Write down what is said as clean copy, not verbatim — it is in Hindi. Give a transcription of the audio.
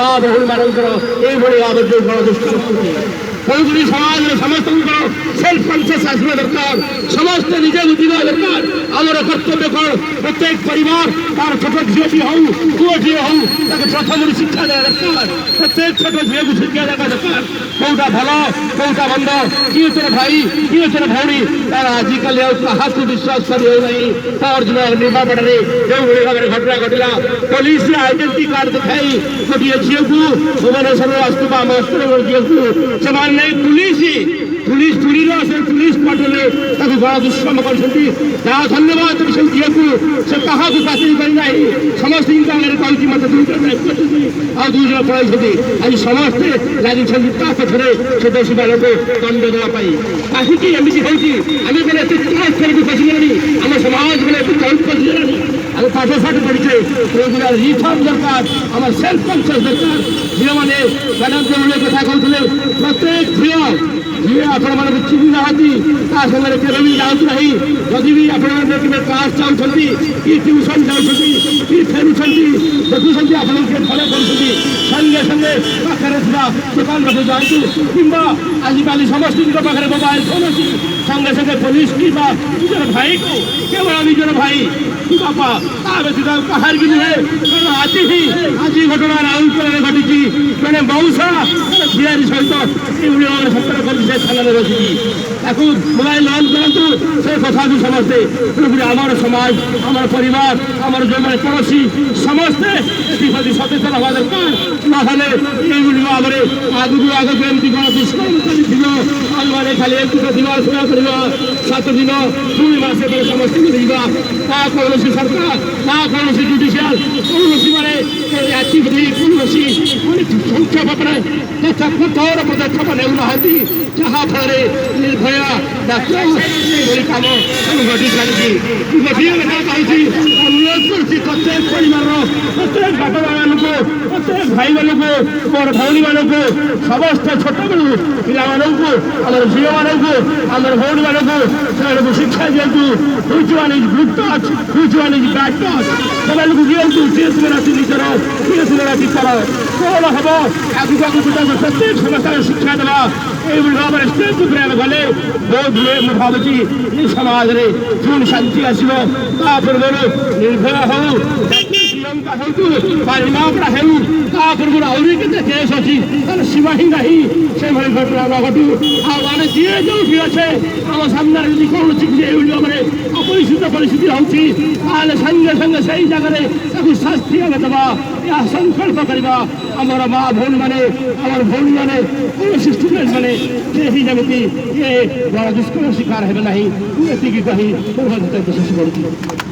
बहुल मानकर ये गणदुष्कृति तेणुकरी समाज समस्त सेल्फ कन्सियस आसवा दरकार समस्ते निजे बुझा दरकार आमर कर्तव्य कौन प्रत्येक परिवार तार छोट झीटी हूँ पुओ झी हूँ प्रथम शिक्षा देवा दरकार प्रत्येक छोट झील को शिक्षा देवा दरकार कौटा भल कौटा बंद किए तोर भाई किए तोर भौणी तार आजिकल क्या विश्वास कर निर्वाचन में जो भाव में घटना घटला पुलिस आइडेंटिटी कार्ड दिखाई गोटे झील को भुवनेश्वर आसुवा मास्टर झील को पुलिस पुलिस पटले गणदुष्कर्म कर धन्यवाद से झील को से क्या शासन करना समस्त आगे कहूँ मत दुई जन पड़े आज समस्ते लगी पछरे से दोषी मान को दंड देवाई कहीं एमती होती आम मैंने खेल को पशिगलानी आम समाज मैंने बहुत पशिगलानी आम पाठ साठ पढ़े रिफर्म दरकार आम सेल्फ कन्सियस दरकार झील मैंने मैडम कथा कहते प्रत्येक झील जी आपण मैंने चिन्ह ना सागर के जाऊँ ना जदि भी आपण मैंने क्लास चाहते कि ट्यूशन जाऊँच कि फेरुंट देखुं आप फल कर संगे संगे पाखे दुकान पाखे जातु कि आजिकल समस्त पाखे मोबाइल फोन अच्छी संगे संगे पुलिस कि निजर भाई को केवल निजर भाई बापा ता व्यतीत कहार भी नुहे आज ही आज घटना राउरकेला घटी मैंने मौसा झील सहित ये सतर कर बसी मोबाइल ऑन करूँ से कथा भी समस्ते आमर समाज आमर परिवार आमर जो मैंने पड़ोसी समस्ते प्रति सचेतन हवा दरकार ना ये भाव में आगू आगे एमती गणदुष्कर्म चलते खाली एक दिवस शुणा कर 7 दिन पुणी मसे समस्त कौन सरकार ना कौन जुडिशियाल कौन मैंने संख्या पत्र कठोर पदक्षेप नेउना जहाँ फल निर्भया डाक्तर कम घटी चलती अनुरोध कर प्रत्येक परिवार प्रत्येक बापा मान को प्रत्येक भाई मान को मोर भौणी मान को समस्त छोट बेलू पिला आम झील मानक आम भौणी मानक से शिक्षा दिंतु which one is good touch which one is bad touch से दिंतु सी राशि निजर सी राशि कर कौन हम आगे आगे प्रत्येक समस्या शिक्षा देवा ये भाव में स्टेज उपरे गले बहुत हुए मुझे भावी ये समाज में जो शांति आसो पूर्व निर्भया हो प्रियंका हूँ हिमापड़ा हूँ पूर्व आहरी के केस अच्छी तार सीमा ही ना से घटना न घटू आने जी जो भी अच्छे आम सामने यदि कौन ये भाव में अपरिचित परिस्थिति होंगे संगे संगे से जगह शास्ति आगे देवा या संकल्प करवा आमर माँ भौणी मैंने आमर भौणी मैंने कौन स्टूडेंट मैंने केही जमी ये गणदुष्कर्म शिकार है ना ये कही पूर्व विशेष करूँ।